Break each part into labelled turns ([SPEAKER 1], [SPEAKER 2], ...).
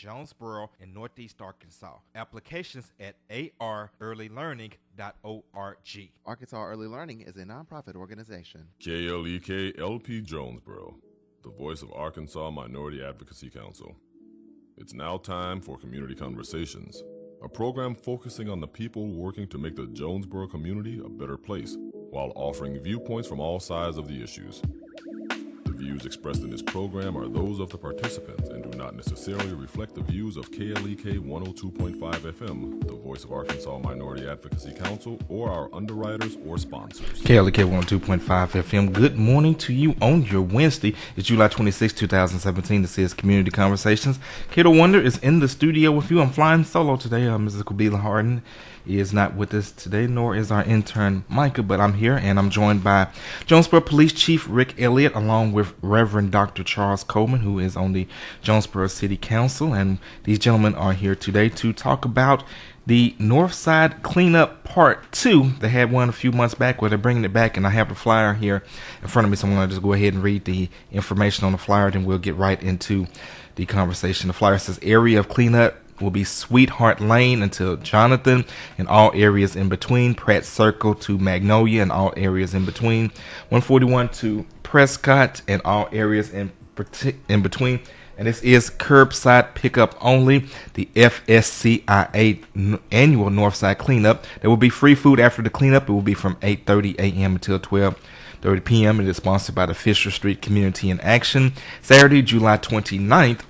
[SPEAKER 1] Jonesboro and Northeast Arkansas. Applications at arearlylearning.org.
[SPEAKER 2] Arkansas Early Learning is a nonprofit organization.
[SPEAKER 3] KLEK LP Jonesboro, the voice of Arkansas Minority Advocacy Council. It's now time for Community Conversations, a program focusing on the people working to make the Jonesboro community a better place, while offering viewpoints from all sides of the issues. The views expressed in this program are those of the participants and do not necessarily reflect the views of KLEK 102.5 FM, the voice of Arkansas Minority Advocacy Council, or our underwriters or sponsors.
[SPEAKER 1] KLEK 102.5 FM, good morning to you on your Wednesday. It's July 26, 2017. This is Community Conversations. Kato Wonder is in the studio with you. I'm flying solo today. Mrs. Kabila Harden is not with us today, nor is our intern Micah, but I'm here and I'm joined by Jonesboro Police Chief Rick Elliot, along with Reverend Dr. Charles Coleman, who is on the Jonesboro City Council, and these gentlemen are here today to talk about the North Side Cleanup Part 2. They had one a few months back where they're bringing it back, and I have the flyer here in front of me, so I'm going to just go ahead and read the information on the flyer, then we'll get right into the conversation. The flyer says area of cleanup will be Sweetheart Lane until Jonathan and all areas in between, Pratt Circle to Magnolia and all areas in between, 141 to Prescott and all areas in between. And this is curbside pickup only. The FSCIA annual Northside cleanup. There will be free food after the cleanup. It will be from 8:30 a.m. until 12:30 p.m. It is sponsored by the Fisher Street Community in Action. Saturday, July 29th,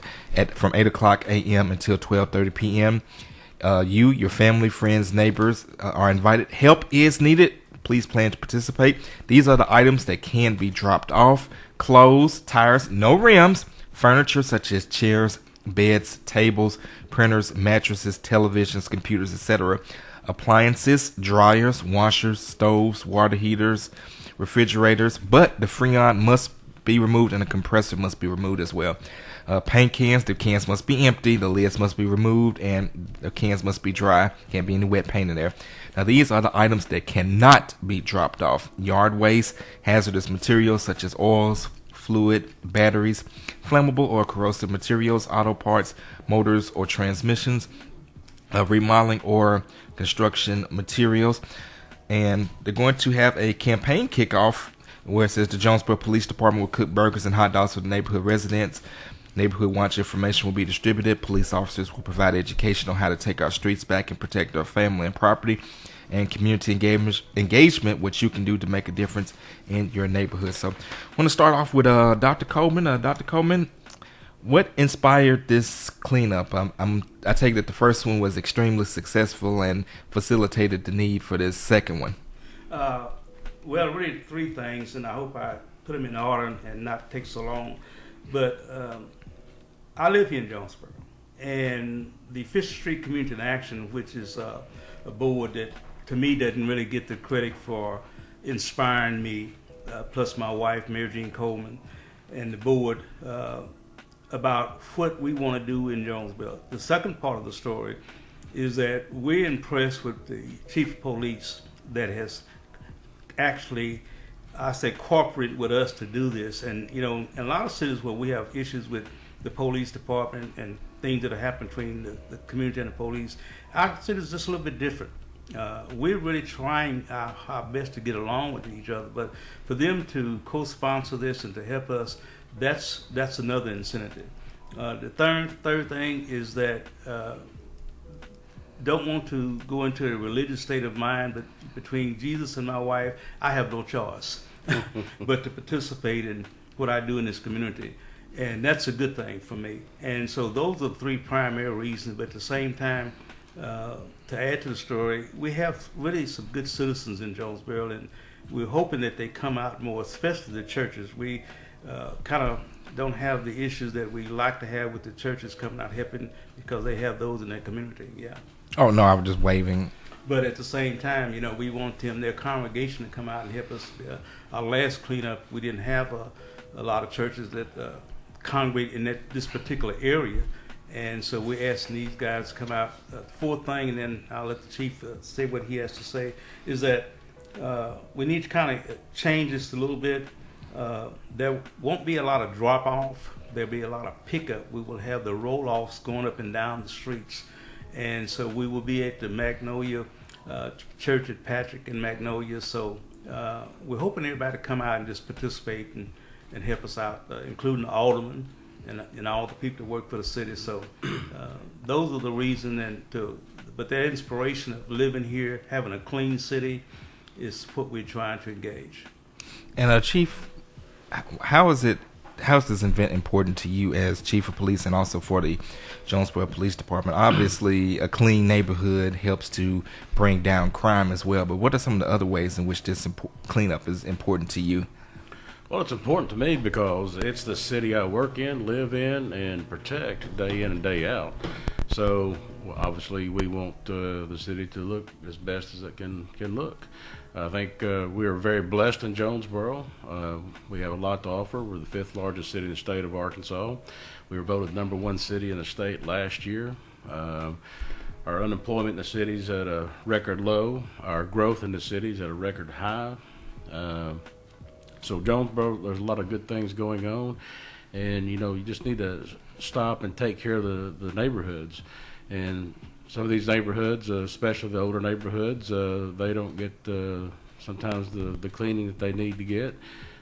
[SPEAKER 1] from 8 o'clock a.m. until 12:30 p.m. You, your family, friends, neighbors are invited. Help is needed. Please plan to participate. These are the items that can be dropped off: clothes, tires, no rims, furniture such as chairs, beds, tables, printers, mattresses, televisions, computers, etc. Appliances, dryers, washers, stoves, water heaters, refrigerators, but the Freon must be removed and the compressor must be removed as well. Paint cans, the cans must be empty, the lids must be removed, and the cans must be dry. Can't be any wet paint in there. Now, these are the items that cannot be dropped off: yard waste, hazardous materials such as oils, fluid, batteries, flammable or corrosive materials, auto parts, motors or transmissions, remodeling or construction materials. And they're going to have a campaign kickoff where it says the Jonesboro Police Department will cook burgers and hot dogs for the neighborhood residents. Neighborhood watch information will be distributed. Police officers will provide education on how to take our streets back and protect our family and property, and community engagement, which you can do to make a difference in your neighborhood. So I want to start off with Dr. Coleman. Dr. Coleman, what inspired this cleanup? I take that the first one was extremely successful and facilitated the need for this second one.
[SPEAKER 4] Well, really three things, and I hope I put them in order and not take so long. But I live here in Jonesboro, and the Fisher Street Community in Action, which is a board that to me doesn't really get the credit for inspiring me, plus my wife, Mary Jean Coleman, and the board about what we want to do in Jonesboro. The second part of the story is that we're impressed with the chief of police that has actually, I say, cooperate with us to do this. And, you know, in a lot of cities where we have issues with the police department and things that have happened between the community and the police, our city is just a little bit different. We're really trying our best to get along with each other, but for them to co-sponsor this and to help us, that's another incentive. The third thing is that don't want to go into a religious state of mind, but between Jesus and my wife, I have no choice but to participate in what I do in this community. And that's a good thing for me. And so those are the three primary reasons. But at the same time, to add to the story, we have really some good citizens in Jonesboro, and we're hoping that they come out more, especially the churches. We kind of don't have the issues that we like to have with the churches coming out helping, because they have those in their community. Yeah.
[SPEAKER 1] Oh, no, I was just waving.
[SPEAKER 4] But at the same time, you know, we want them, their congregation, to come out and help us. Our last cleanup, we didn't have a lot of churches that congregate in this particular area. And so we're asking these guys to come out. The fourth thing, and then I'll let the chief say what he has to say, is that we need to kind of change this a little bit. There won't be a lot of drop off. There'll be a lot of pickup. We will have the roll offs going up and down the streets. And so we will be at the Magnolia Church at Patrick and Magnolia. So we're hoping everybody to come out and just participate and help us out, including the aldermen and all the people that work for the city. So those are the reasons. But the inspiration of living here, having a clean city, is what we're trying to engage.
[SPEAKER 1] And Chief, how is this event important to you as Chief of Police and also for the Jonesboro Police Department? Obviously, a clean neighborhood helps to bring down crime as well, but what are some of the other ways in which this cleanup is important to you?
[SPEAKER 5] Well, it's important to me because it's the city I work in, live in, and protect day in and day out. So, obviously, we want the city to look as best as it can look. I think we are very blessed in Jonesboro. We have a lot to offer. We're the 5th largest city in the state of Arkansas. We were voted #1 city in the state last year. Our unemployment in the city is at a record low. Our growth in the city is at a record high. So Jonesboro, there's a lot of good things going on. And, you just need to stop and take care of the neighborhoods. And some of these neighborhoods, especially the older neighborhoods, they don't get sometimes the cleaning that they need to get.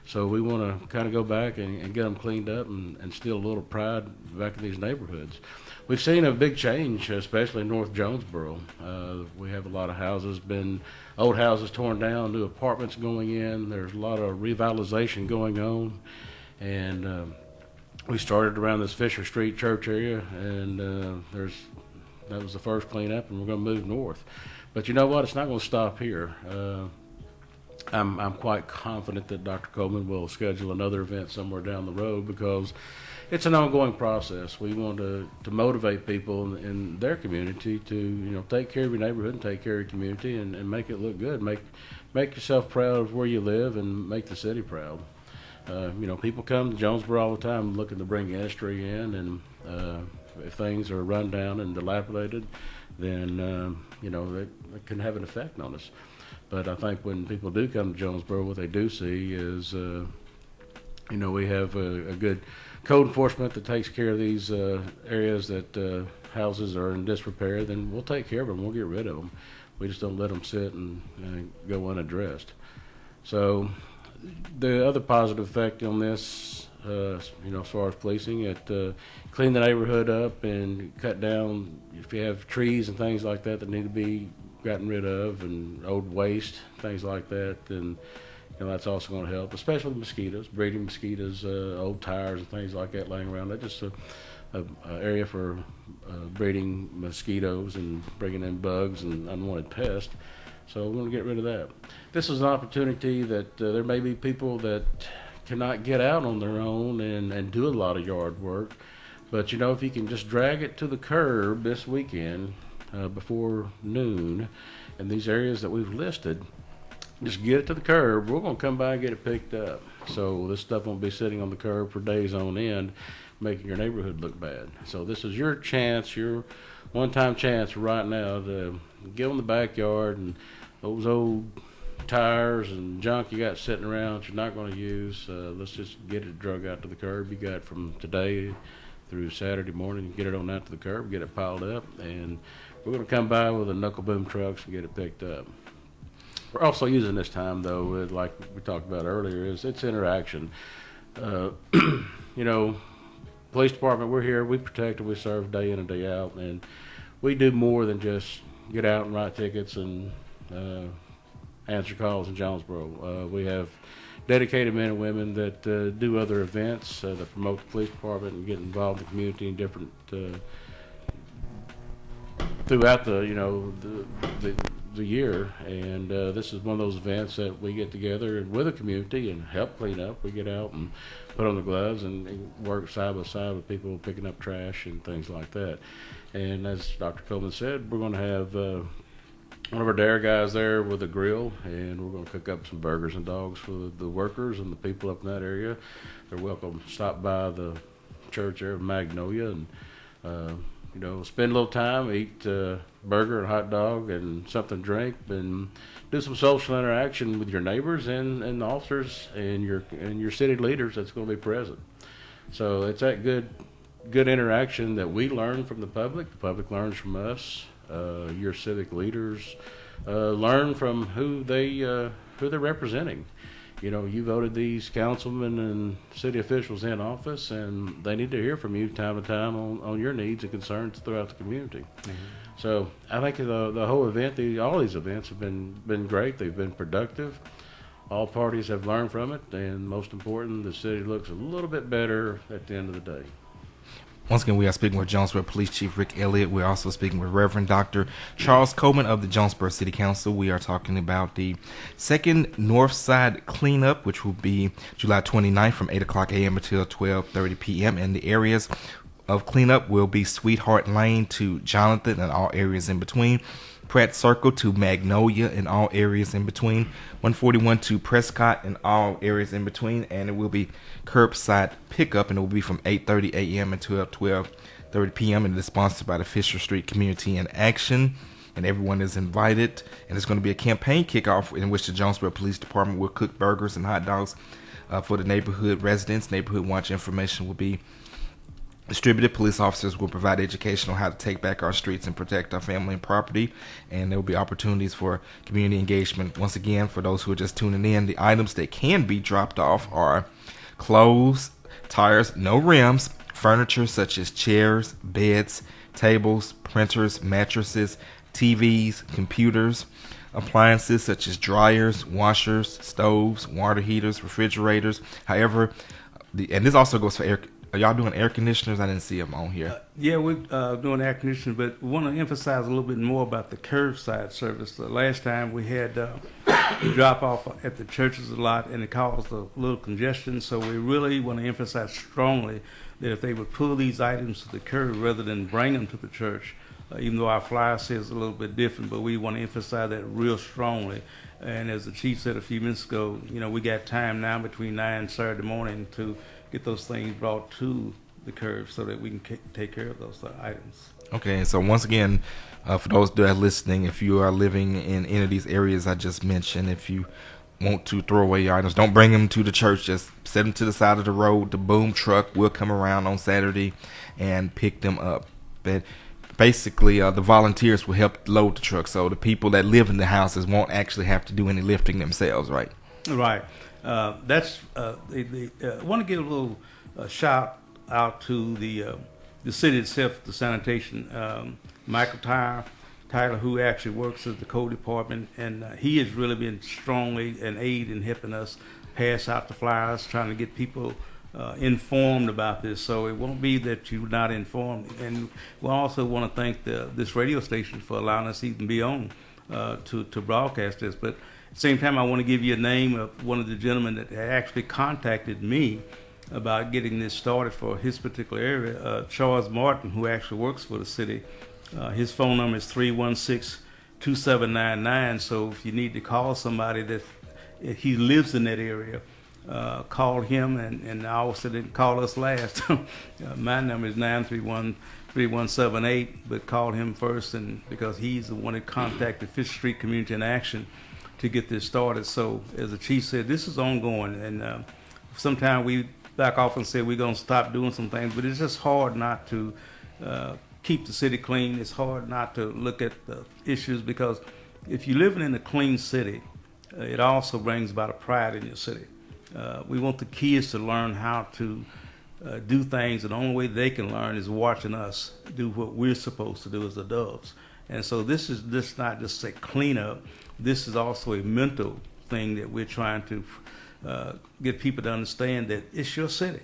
[SPEAKER 5] So we want to kind of go back and get them cleaned up and instill a little pride back in these neighborhoods. We've seen a big change, especially in North Jonesboro. We have a lot of houses, old houses torn down, new apartments going in. There's a lot of revitalization going on. And we started around this Fisher Street church area, and that was the first cleanup, and we're going to move north. But you know what? It's not going to stop here. I'm quite confident that Dr. Coleman will schedule another event somewhere down the road because it's an ongoing process. We want to motivate people in their community to take care of your neighborhood and take care of your community and make it look good. Make yourself proud of where you live and make the city proud. People come to Jonesboro all the time looking to bring industry in, and if things are run down and dilapidated, then that can have an effect on us. But I think when people do come to Jonesboro, what they do see is we have a good code enforcement that takes care of these areas that houses are in disrepair. Then we'll take care of them. We'll get rid of them. We just don't let them sit and go unaddressed. So the other positive effect on this, as far as policing, it clean the neighborhood up and cut down if you have trees and things like that need to be gotten rid of, and old waste, things like that. And that's also going to help, especially mosquitoes, breeding mosquitoes, old tires and things like that laying around. That's just a area for breeding mosquitoes and bringing in bugs and unwanted pests. So we're going to get rid of that. This is an opportunity that there may be people that cannot get out on their own and do a lot of yard work. But, if you can just drag it to the curb this weekend before noon in these areas that we've listed, just get it to the curb. We're going to come by and get it picked up. So this stuff won't be sitting on the curb for days on end, making your neighborhood look bad. So this is your chance, your one-time chance right now to get in the backyard, and those old tires and junk you got sitting around that you're not going to use, let's just get it drug out to the curb. You got from today through Saturday morning, get it on out to the curb, get it piled up, and we're going to come by with a knuckle boom trucks and get it picked up. We're also using this time, though, like we talked about earlier, is it's interaction. Police department, we're here, we protect and we serve day in and day out, and we do more than just get out and write tickets and answer calls in Jonesboro. We have dedicated men and women that do other events that promote the police department and get involved in the community in different throughout the year. And this is one of those events that we get together with the community and help clean up. We get out and put on the gloves and work side by side with people picking up trash and things like that. And as Dr. Coleman said, we're going to have one of our dare guys there with a grill, and we're going to cook up some burgers and dogs for the workers and the people up in that area. They're welcome to stop by the church there in Magnolia and spend a little time, eat burger and hot dog and something to drink, and do some social interaction with your neighbors and the officers and your city leaders that's going to be present. So it's that good interaction that we learn from the public learns from us. Your civic leaders learn from who they're representing. You voted these councilmen and city officials in office, and they need to hear from you time to time on your needs and concerns throughout the community. Mm-hmm. So I think the whole event, all these events have been great. They've been productive. All parties have learned from it, and most important, the city looks a little bit better at the end of the day.
[SPEAKER 1] Once again, we are speaking with Jonesboro Police Chief Rick Elliott. We're also speaking with Reverend Dr. Charles Coleman of the Jonesboro City Council. We are talking about the second North Side cleanup, which will be July 29th from 8 o'clock a.m. until 12:30 p.m. And the areas of cleanup will be Sweetheart Lane to Jonathan and all areas in between, Pratt Circle to Magnolia and all areas in between, 141 to Prescott and all areas in between, and it will be curbside pickup, and it will be from 8:30 a.m. until 12:30 p.m. and it is sponsored by the Fisher Street Community in Action, and everyone is invited. And it's going to be a campaign kickoff in which the Jonesboro Police Department will cook burgers and hot dogs for the neighborhood residents. Neighborhood watch information will be distributed. Police officers will provide education on how to take back our streets and protect our family and property, and there will be opportunities for community engagement. Once again, for those who are just tuning in, the items that can be dropped off are clothes, tires, no rims, furniture such as chairs, beds, tables, printers, mattresses, TVs, computers, appliances such as dryers, washers, stoves, water heaters, refrigerators. However, and this also goes for air. Are y'all doing air conditioners? I didn't see them on here.
[SPEAKER 4] Yeah, we're doing air conditioning, but we want to emphasize a little bit more about the curbside service. The last time we had drop off at the churches a lot, and it caused a little congestion. So we really want to emphasize strongly that if they would pull these items to the curb rather than bring them to the church, even though our flyer says a little bit different, but we want to emphasize that real strongly. And as the chief said a few minutes ago, we got time now between 9 and Saturday morning to get those things brought to the curb so that we can take care of those items.
[SPEAKER 1] Okay, so once again, for those that are listening, if you are living in any of these areas I just mentioned, if you want to throw away your items, don't bring them to the church. Just set them to the side of the road. The boom truck will come around on Saturday and pick them up. But basically, the volunteers will help load the truck, so the people that live in the houses won't actually have to do any lifting themselves, right?
[SPEAKER 4] Right. I want to give a little shout out to the city itself, the sanitation. Michael Tyler, who actually works at the code department, and he has really been strongly an aid in helping us pass out the flyers, trying to get people informed about this. So it won't be that you're not informed. And we also want to thank this radio station for allowing us to even be on to broadcast this. But at the same time, I want to give you a name of one of the gentlemen that actually contacted me about getting this started for his particular area, Charles Martin, who actually works for the city. His phone number is 316-2799. So if you need to call somebody that he lives in that area, call him, and I also didn't call us last. My number is 931-3178, but call him first, and because he's the one that contacted Fisher Street Community in Action to get this started. So as the chief said, this is ongoing, and sometimes we back off and say we're going to stop doing some things, but it's just hard not to keep the city clean. It's hard not to look at the issues, because if you're living in a clean city, it also brings about a pride in your city. We want the kids to learn how to do things, and the only way they can learn is watching us do what we're supposed to do as adults. And so this is not just a cleanup. This is also a mental thing that we're trying to get people to understand that it's your city.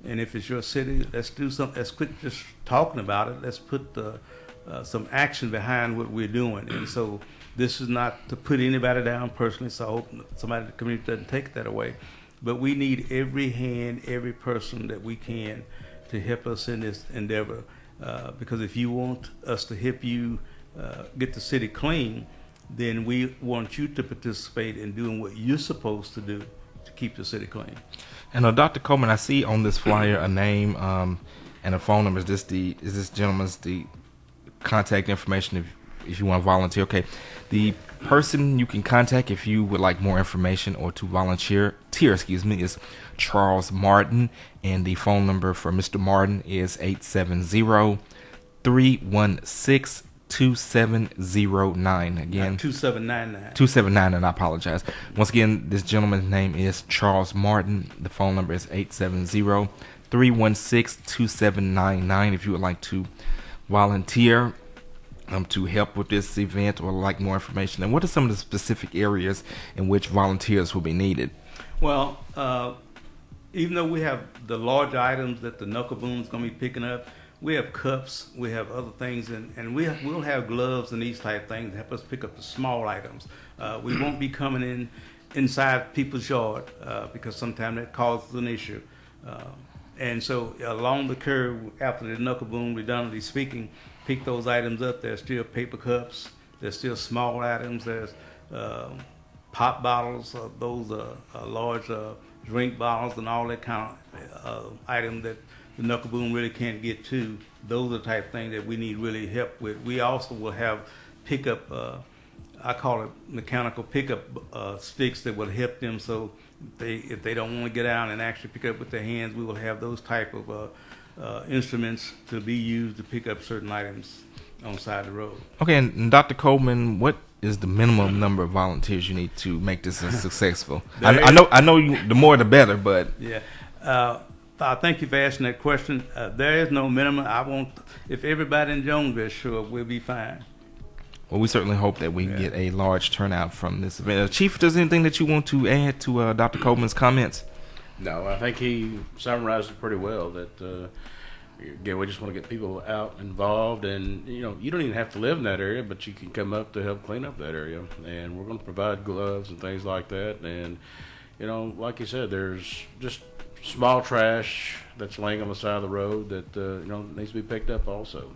[SPEAKER 4] And if it's your city, let's do something. Let's quit just talking about it. Let's put some action behind what we're doing. And so this is not to put anybody down personally, so I hope somebody in the community doesn't take that away. But we need every hand, every person that we can to help us in this endeavor. Because if you want us to help you get the city clean, then we want you to participate in doing what you're supposed to do to keep the city clean.
[SPEAKER 1] And Dr. Coleman, I see on this flyer a name, and And the phone number is this gentleman's the contact information if you want to volunteer. Okay, the person you can contact if you would like more information or to volunteer, is Charles Martin, and the phone number for Mr. Martin is 870-316-2709. Again,
[SPEAKER 4] 2799.
[SPEAKER 1] 2799. I apologize. Once again, this gentleman's name is Charles Martin. The phone number is 870-316-2799 if you would like to volunteer to help with this event or like more information. And what are some of the specific areas in which volunteers will be needed?
[SPEAKER 4] Well, even though we have the large items that the knuckle boom is going to be picking up, we have cups, we have other things, and we'll have gloves and these type of things to help us pick up the small items. We won't be coming inside people's yard because sometimes that causes an issue. And so along the curb, after the knuckle boom, redundantly speaking, pick those items up. There's still paper cups. There's still small items. There's pop bottles. Those large drink bottles and all that kind of item that the knuckle boom really can't get to. Those are the type of things that we need really help with. We also will have pickup, I call it mechanical pickup sticks that will help them. So if they don't want to get out and actually pick up with their hands, we will have those type of instruments to be used to pick up certain items on the side of the road.
[SPEAKER 1] Okay, and Dr. Coleman, what is the minimum number of volunteers you need to make this successful? I know you, the more the better, but
[SPEAKER 4] yeah. I thank you for asking that question. There is no minimum. If everybody in Jonesville show up, we'll be fine.
[SPEAKER 1] Well, we certainly hope that we get a large turnout from this event. Chief, does anything that you want to add to Dr. Coleman's comments?
[SPEAKER 5] No, I think he summarized it pretty well. That again, we just want to get people out involved, and you don't even have to live in that area, but you can come up to help clean up that area, and we're going to provide gloves and things like that. And like you said, there's just small trash that's laying on the side of the road that needs to be picked up also.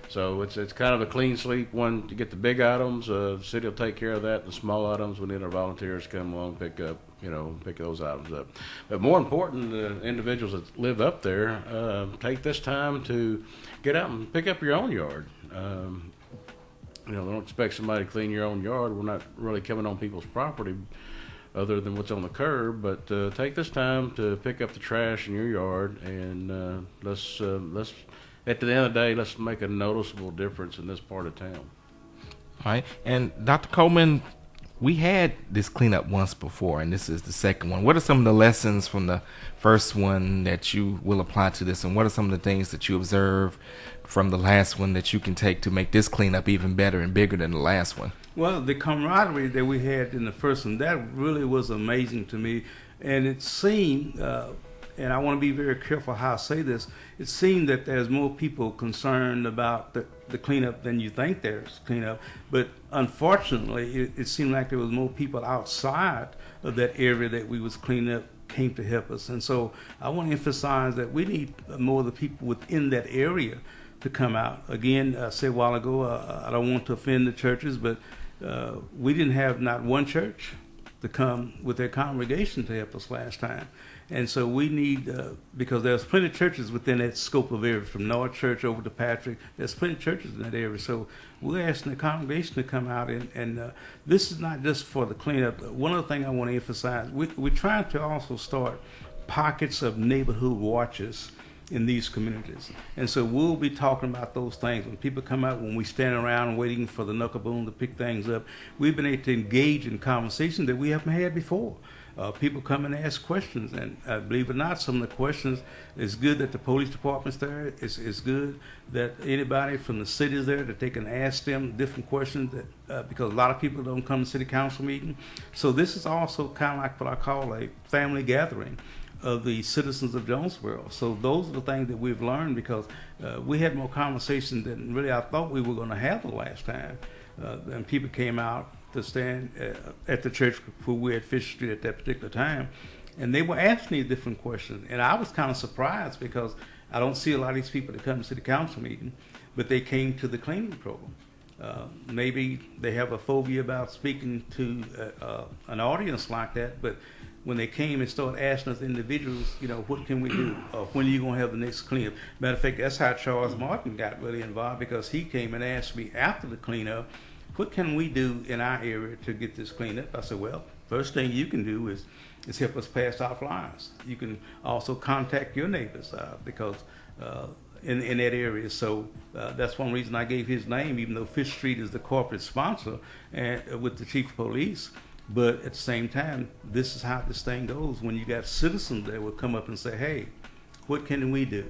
[SPEAKER 5] So it's kind of a clean sweep one to get the big items. The city will take care of that. The small items, we need our volunteers to come along and pick those items up. But more important, the individuals that live up there, take this time to get out and pick up your own yard. Don't expect somebody to clean your own yard. We're not really coming on people's property other than what's on the curb, but take this time to pick up the trash in your yard, and let's at the end of the day, let's make a noticeable difference in this part of town.
[SPEAKER 1] All right. And Dr. Coleman, we had this cleanup once before, and this is the second one. What are some of the lessons from the first one that you will apply to this, and what are some of the things that you observed from the last one that you can take to make this cleanup even better and bigger than the last one?
[SPEAKER 4] Well, the camaraderie that we had in the first one, that really was amazing to me. And it seemed, and I want to be very careful how I say this, it seemed that there's more people concerned about the cleanup than you think there's cleanup. But unfortunately, it seemed like there was more people outside of that area that we was cleaning up came to help us. And so I want to emphasize that we need more of the people within that area to come out. Again, I said a while ago, I don't want to offend the churches, but we didn't have not one church to come with their congregation to help us last time. And so we need, because there's plenty of churches within that scope of area, from North Church over to Patrick, there's plenty of churches in that area. So we're asking the congregation to come out, and this is not just for the cleanup. One other thing I want to emphasize, we're trying to also start pockets of neighborhood watches in these communities. And so we'll be talking about those things. When people come out, when we stand around waiting for the knuckle boom to pick things up, we've been able to engage in conversations that we haven't had before. People come and ask questions, and believe it or not, some of the questions, it's good that the police department's there. It's good that anybody from the city is there, that they can ask them different questions, that because a lot of people don't come to city council meeting. So this is also kind of like what I call a family gathering of the citizens of Jonesboro. So those are the things that we've learned, because we had more conversation than really I thought we were going to have the last time. And people came out to stand at the church where we were at Fisher Street at that particular time, and they were asking me different questions. And I was kind of surprised, because I don't see a lot of these people that come to city council meeting, but they came to the cleaning program. Maybe they have a phobia about speaking to an audience like that, but when they came and started asking us individuals, what can we do? When are you going to have the next cleanup? Matter of fact, that's how Charles Martin got really involved, because he came and asked me after the cleanup, what can we do in our area to get this cleaned up? I said, well, first thing you can do is help us pass our flyers. You can also contact your neighbors because in that area. So that's one reason I gave his name, even though Fish Street is the corporate sponsor and with the chief of police. But at the same time, this is how this thing goes. When you got citizens that will come up and say, hey, what can we do?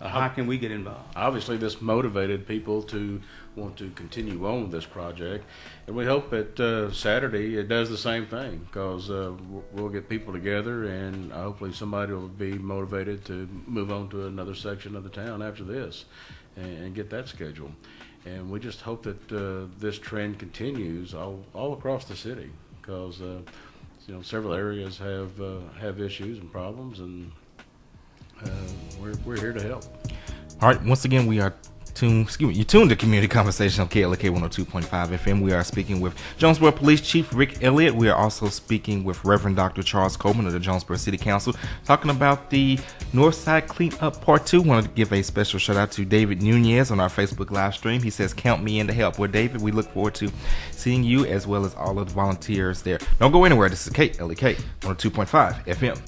[SPEAKER 4] How can we get involved?
[SPEAKER 5] Obviously, this motivated people to want to continue on with this project. And we hope that Saturday it does the same thing, because we'll get people together, and hopefully somebody will be motivated to move on to another section of the town after this and get that scheduled. And we just hope that this trend continues all across the city, because several areas have issues and problems, and we're here to help.
[SPEAKER 1] All right, once again, we are tuned to Community Conversation on KLK 102.5 FM. We are speaking with Jonesboro Police Chief Rick Elliott. We are also speaking with Reverend Dr. Charles Coleman of the Jonesboro City Council, talking about the Northside Cleanup Part 2. Want to give a special shout out to David Nunez on our Facebook live stream. He says, count me in to help. Well, David, we look forward to seeing you as well as all of the volunteers there. Don't go anywhere. This is KLK 102.5 FM.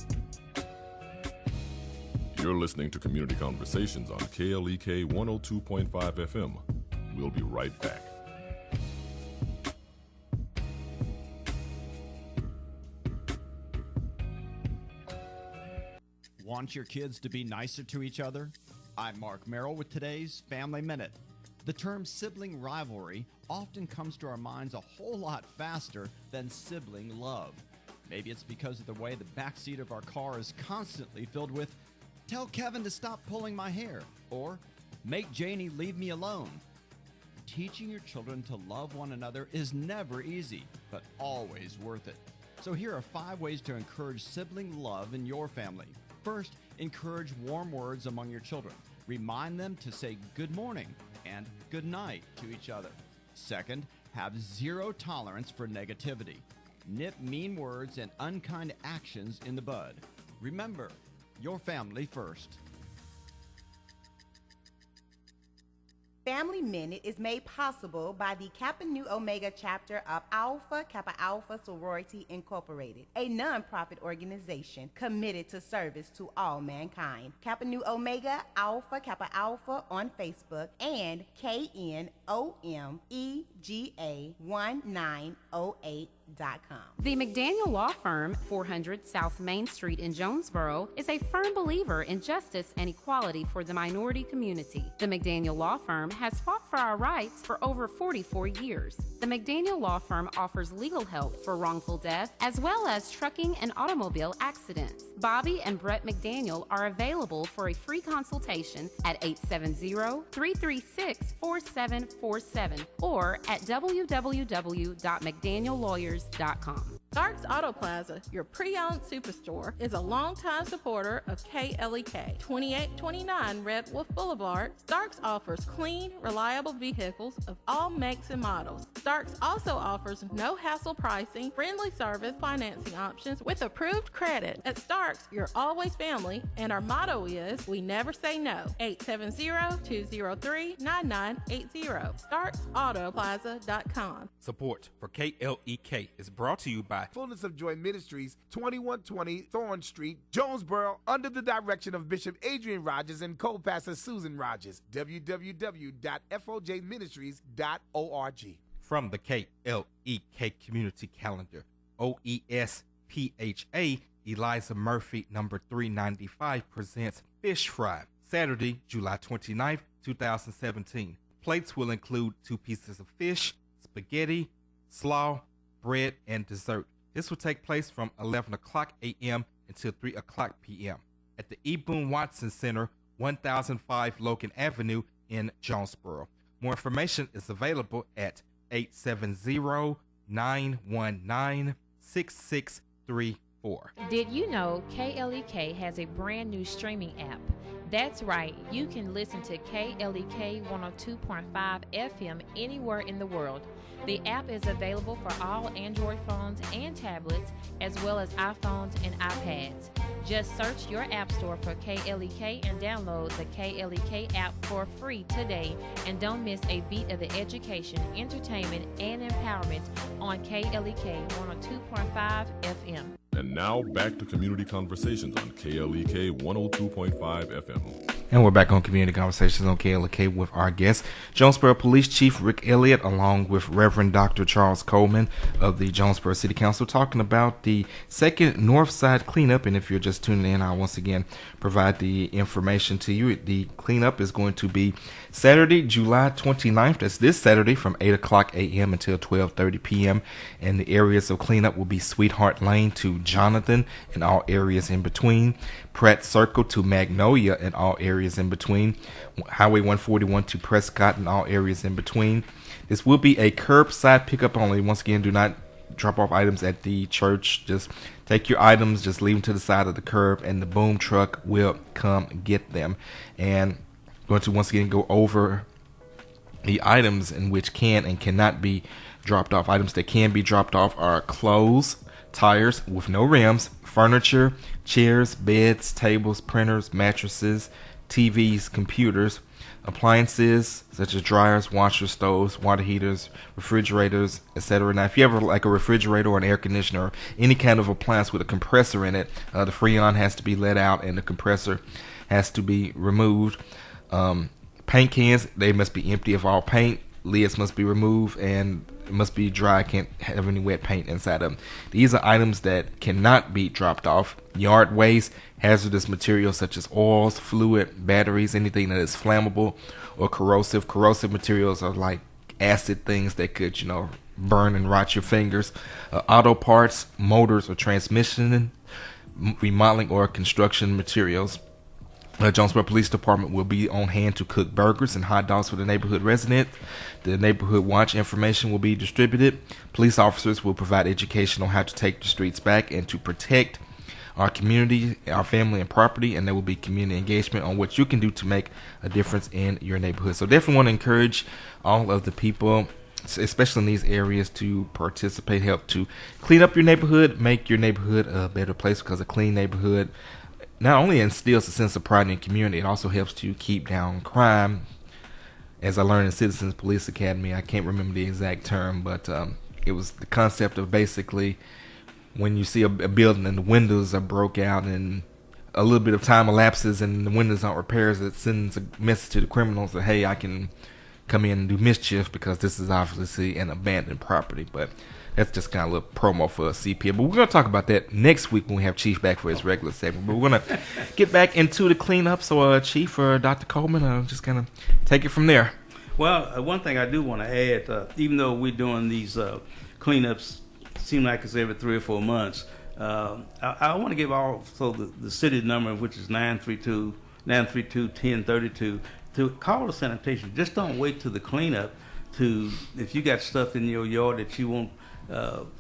[SPEAKER 3] You're listening to Community Conversations on KLEK 102.5 FM. We'll be right back.
[SPEAKER 6] Want your kids to be nicer to each other? I'm Mark Merrill with today's Family Minute. The term sibling rivalry often comes to our minds a whole lot faster than sibling love. Maybe it's because of the way the backseat of our car is constantly filled with "Tell Kevin to stop pulling my hair," or "Make Janie leave me alone." Teaching your children to love one another is never easy, but always worth it. So here are 5 ways to encourage sibling love in your family. First, encourage warm words among your children. Remind them to say good morning and good night to each other. Second, have zero tolerance for negativity. Nip mean words and unkind actions in the bud. Remember, your family first.
[SPEAKER 7] Family Minute is made possible by the Kappa Nu Omega chapter of Alpha Kappa Alpha Sorority Incorporated, a non-profit organization committed to service to all mankind. Kappa Nu Omega Alpha Kappa Alpha on Facebook and KNOMEGA1908.com.
[SPEAKER 8] The McDaniel Law Firm, 400 South Main Street in Jonesboro, is a firm believer in justice and equality for the minority community. The McDaniel Law Firm has fought for our rights for over 44 years. The McDaniel Law Firm offers legal help for wrongful death as well as trucking and automobile accidents. Bobby and Brett McDaniel are available for a free consultation at 870-336-4747 or at www.mcdaniellawyers.com.
[SPEAKER 9] Starks Auto Plaza, your pre-owned superstore, is a longtime supporter of KLEK. 2829 Red Wolf Boulevard, Starks offers clean, reliable vehicles of all makes and models. Starks also offers no-hassle pricing, friendly service, financing options with approved credit. At Starks, you're always family, and our motto is, we never say no. 870-203-9980. StarksAutoPlaza.com.
[SPEAKER 10] Support for KLEK is brought to you by
[SPEAKER 11] Fullness of Joy Ministries, 2120 Thorn Street, Jonesboro, under the direction of Bishop Adrian Rogers and co-pastor Susan Rogers. www.fjministries.org.
[SPEAKER 1] From the KLEK Community Calendar, OESPHA, Eliza Murphy, number 395, presents Fish Fry, Saturday, July 29th, 2017. Plates will include 2 pieces of fish, spaghetti, slaw, bread, and dessert. This will take place from 11 o'clock a.m. until 3 o'clock p.m. at the E. Boone Watson Center, 1005 Logan Avenue in Jonesboro. More information is available at 870-919-6633.
[SPEAKER 12] Did you know KLEK has a brand new streaming app? That's right, you can listen to KLEK 102.5 FM anywhere in the world. The app is available for all Android phones and tablets, as well as iPhones and iPads. Just search your app store for KLEK and download the KLEK app for free today. And don't miss a beat of the education, entertainment, and empowerment on KLEK 102.5 FM.
[SPEAKER 3] And now back to Community Conversations on KLEK 102.5 FM.
[SPEAKER 1] And we're back on Community Conversations on KLK with our guest, Jonesboro Police Chief Rick Elliott, along with Reverend Dr. Charles Coleman of the Jonesboro City Council, talking about the second North Side cleanup. And if you're just tuning in, I'll once again provide the information to you. The cleanup is going to be Saturday, July 29th. That's this Saturday from 8 o'clock a.m. until 12:30 p.m. And the areas of cleanup will be Sweetheart Lane to Jonathan and all areas in between, Pratt Circle to Magnolia and all areas in between, Highway 141 to Prescott and all areas in between. This will be a curbside pickup only. Once again, do not drop off items at the church. Just take your items, just leave them to the side of the curb, and the boom truck will come get them. And going to once again go over the items in which can and cannot be dropped off. Items that can be dropped off are clothes, tires with no rims, furniture, chairs, beds, tables, printers, mattresses, TVs, computers, appliances such as dryers, washers, stoves, water heaters, refrigerators, etc. Now, if you have like a refrigerator or an air conditioner or any kind of appliance with a compressor in it, the Freon has to be let out and the compressor has to be removed. Paint cans, they must be empty of all paint. Lids must be removed and it must be dry. Can't have any wet paint inside of them. These are items that cannot be dropped off. Yard waste, hazardous materials such as oils, fluid, batteries, anything that is flammable or corrosive. Corrosive materials are like acid things that could, burn and rot your fingers. Auto parts, motors or transmission, remodeling or construction materials. Jonesboro Police Department will be on hand to cook burgers and hot dogs for the neighborhood residents. The neighborhood watch information will be distributed. Police officers will provide education on how to take the streets back and to protect our community, our family, and property. And there will be community engagement on what you can do to make a difference in your neighborhood. So definitely want to encourage all of the people, especially in these areas, to participate, help to clean up your neighborhood, make your neighborhood a better place, because a clean neighborhood not only instills a sense of pride in the community, it also helps to keep down crime. As I learned in Citizens Police Academy, I can't remember the exact term, but it was the concept of basically when you see a building and the windows are broke out and a little bit of time elapses and the windows aren't repaired, it sends a message to the criminals that, hey, I can come in and do mischief because this is obviously an abandoned property. But that's just kind of a little promo for CPA. But we're going to talk about that next week when we have Chief back for his regular segment. But we're going to get back into the cleanup. So, Chief or Dr. Coleman, just kind of take it from there.
[SPEAKER 4] Well, one thing I do want to add, even though we're doing these cleanups, seem like it's every 3 or 4 months, I want to give also the city number, which is 932-1032, to call the sanitation. Just don't wait till the cleanup if you got stuff in your yard that you want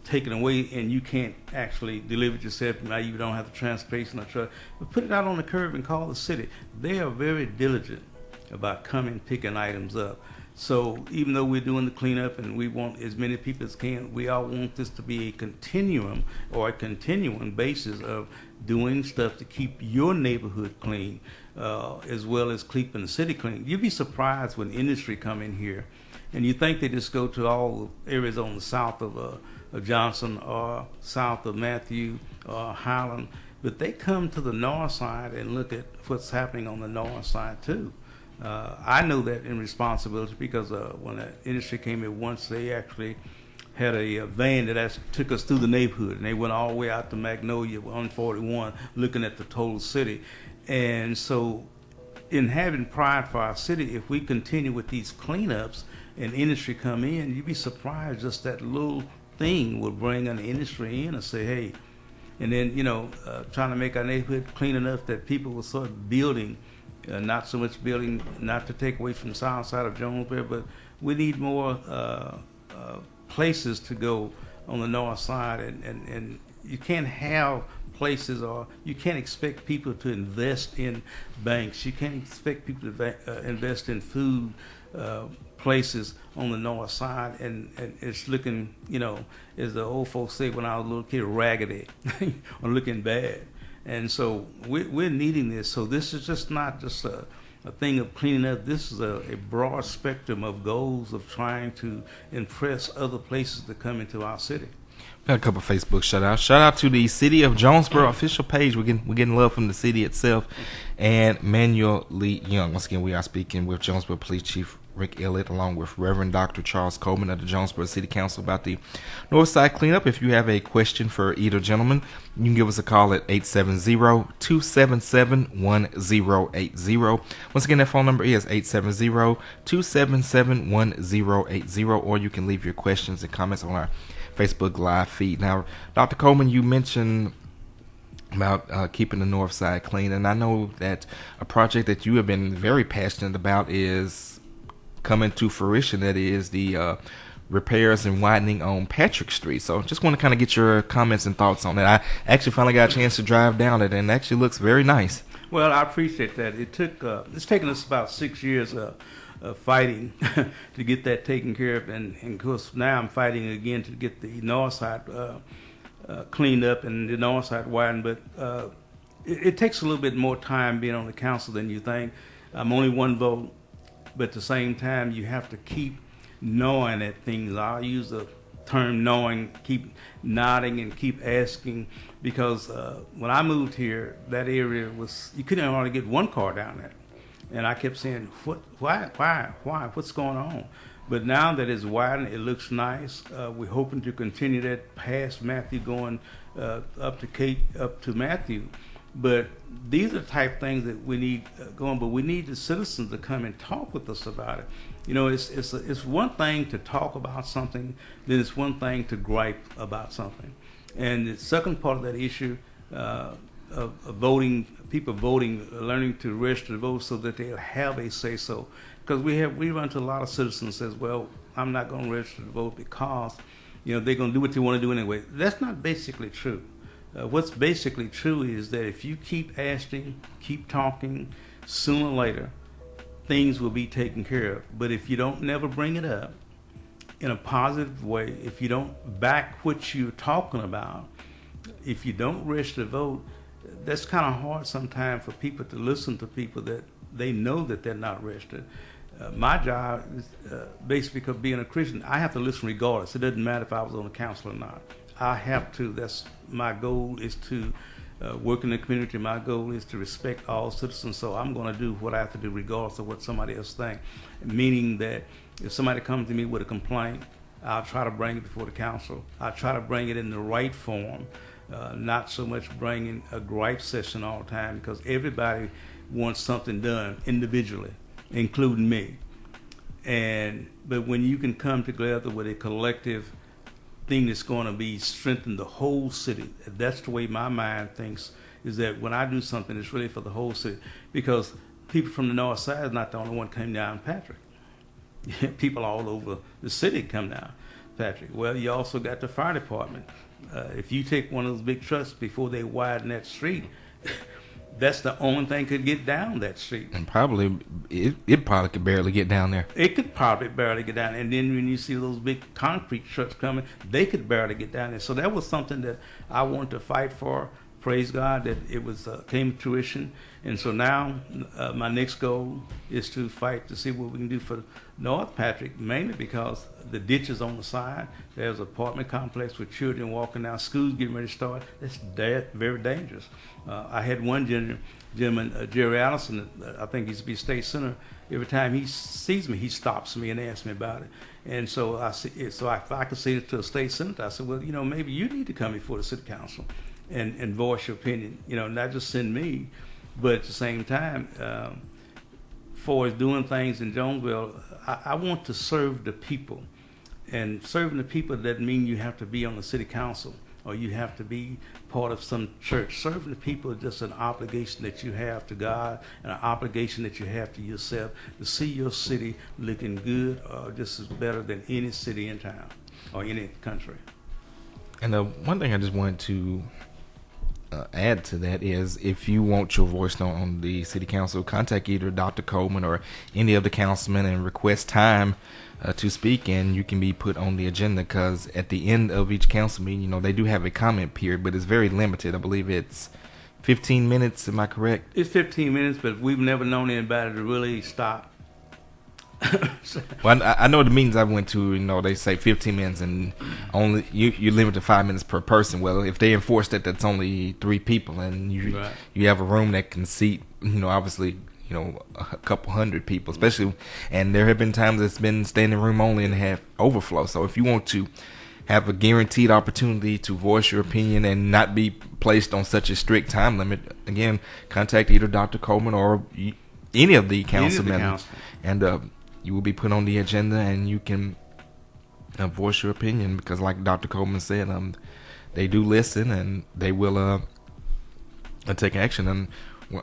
[SPEAKER 4] taken away and you can't actually deliver it yourself, now you don't have the transportation or truck, but put it out on the curb and call the city. They are very diligent about coming picking items up. So even though we're doing the cleanup and we want as many people as can, we all want this to be a continuum or a continuing basis of doing stuff to keep your neighborhood clean, as well as keeping the city clean. You'd be surprised when industry come in here and you think they just go to all the areas on the south of Johnson or south of Matthew or Highland, but they come to the north side and look at what's happening on the north side too. I know that in responsibility because when the industry came in once, they actually had a van that took us through the neighborhood, and they went all the way out to Magnolia on 41 looking at the total city. And so in having pride for our city, if we continue with these cleanups and industry come in, you'd be surprised just that little thing will bring an industry in and say, hey, and then, trying to make our neighborhood clean enough that people will start building, not so much building, not to take away from the south side of Jonesboro, but we need more places to go on the north side and you can't have places, or you can't expect people to invest in banks. You can't expect people to invest in food places on the north side, and it's looking, as the old folks say when I was a little kid, raggedy or looking bad. And so we're needing this. So this is just not just a thing of cleaning up. This is a broad spectrum of goals of trying to impress other places to come into our city.
[SPEAKER 1] Got a couple of Facebook shout outs. Shout out to the City of Jonesboro official page. We're getting love from the city itself. And Manuel Lee Young. Once again, we are speaking with Jonesboro Police Chief Rick Elliot, along with Reverend Dr. Charles Coleman of the Jonesboro City Council about the North Side cleanup. If you have a question for either gentleman, you can give us a call at 870-277-1080. Once again, that phone number is 870-277-1080, or you can leave your questions and comments on our Facebook Live feed. Now, Dr. Coleman, you mentioned about keeping the North Side clean, and I know that a project that you have been very passionate about is coming to fruition. That is the repairs and widening on Patrick Street. So just want to kind of get your comments and thoughts on that. I actually finally got a chance to drive down it, and it actually looks very nice.
[SPEAKER 4] Well, I appreciate that. It's taken us about 6 years of fighting to get that taken care of, and of course now I'm fighting again to get the north side cleaned up and the north side widened. But it takes a little bit more time being on the council than you think. I'm only one vote, but at the same time you have to keep knowing that things. I'll use the term knowing, keep nodding and keep asking, because when I moved here, that area was, you couldn't hardly get one car down there. And I kept saying, why, what's going on? But now that it's widened, it looks nice. We're hoping to continue that past Matthew, going up to Kate, up to Matthew. But these are the type things that we need going. But we need the citizens to come and talk with us about it. It's one thing to talk about something, then it's one thing to gripe about something. And the second part of that issue of voting, people voting, learning to register to vote so that they'll have a say so. Because we run into a lot of citizens says, well, I'm not going to register to vote because they're going to do what they want to do anyway. That's not basically true. What's basically true is that if you keep asking, keep talking, sooner or later, things will be taken care of. But if you don't never bring it up in a positive way, if you don't back what you're talking about, if you don't register to vote, that's kind of hard sometimes for people to listen to people that they know that they're not registered. My job is basically, because being a Christian, I have to listen regardless. It doesn't matter if I was on the council or not. I have to. That's my goal, is to work in the community. My goal is to respect all citizens. So I'm going to do what I have to do regardless of what somebody else thinks. Meaning that if somebody comes to me with a complaint, I'll try to bring it before the council. I'll try to bring it in the right form. Not so much bringing a gripe session all the time, because everybody wants something done individually, including me. But when you can come together with a collective thing that's going to be strengthen the whole city, that's the way my mind thinks, is that when I do something, it's really for the whole city. Because people from the north side is not the only one coming down Patrick. People all over the city come down Patrick. Well, you also got the fire department. If you take one of those big trucks before they widen that street, that's the only thing could get down that street.
[SPEAKER 1] And probably, it probably could barely get down there.
[SPEAKER 4] It could probably barely get down. And then when you see those big concrete trucks coming, they could barely get down there. So that was something that I wanted to fight for. Praise God that it was came to fruition. And so now my next goal is to fight to see what we can do for North Patrick, mainly because the ditches on the side. There's an apartment complex with children walking down, schools getting ready to start. That's very dangerous. I had one gentleman, Jerry Allison, I think he used to be state senator. Every time he sees me, he stops me and asks me about it. And so if I could say it to a state senator, I said, well, maybe you need to come before the city council and voice your opinion. Not just send me, but at the same time, for doing things in Jonesboro, I want to serve the people. And serving the people doesn't mean you have to be on the city council or you have to be part of some church. Serving the people is just an obligation that you have to God and an obligation that you have to yourself to see your city looking good or just as better than any city in town or any country.
[SPEAKER 1] And one thing I just wanted to add to that is, if you want your voice known on the city council, contact either Dr. Coleman or any of the councilmen and request time to speak, and you can be put on the agenda, because at the end of each council meeting, they do have a comment period, but it's very limited. I believe it's 15 minutes. Am I correct?
[SPEAKER 4] It's 15 minutes, but we've never known anybody to really stop.
[SPEAKER 1] Well, I know the meetings I went to, they say 15 minutes, and only you limit to 5 minutes per person. Well, if they enforce that's only 3 people, and you have a room that can seat, obviously, a couple hundred people, especially. And there have been times it's been standing room only and have overflow. So if you want to have a guaranteed opportunity to voice your opinion and not be placed on such a strict time limit, again, contact either Dr. Coleman or any of the councilmen, and you will be put on the agenda, and you can voice your opinion, because like Dr. Coleman said, they do listen, and they will take action.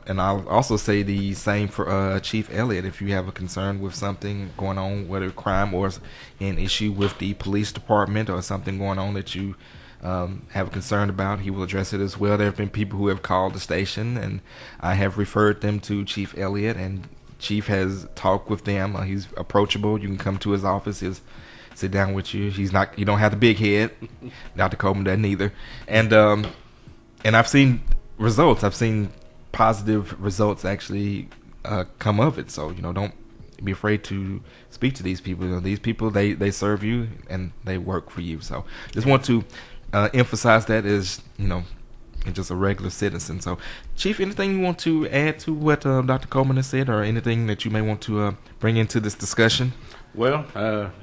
[SPEAKER 1] And I'll also say the same for Chief Elliot. If you have a concern with something going on, whether crime or an issue with the police department, or something going on that you have a concern about, he will address it as well. There have been people who have called the station, and I have referred them to Chief Elliot, and Chief has talked with them. He's approachable. You can come to his office. He'll sit down with you. You don't have the big head. Dr. Coleman doesn't either. And I've seen results. I've seen positive results actually come of it. So, don't be afraid to speak to these people. These people, they serve you, and they work for you. So just want to emphasize that as, just a regular citizen. So, Chief, anything you want to add to what Dr. Coleman has said, or anything that you may want to bring into this discussion?
[SPEAKER 5] Well,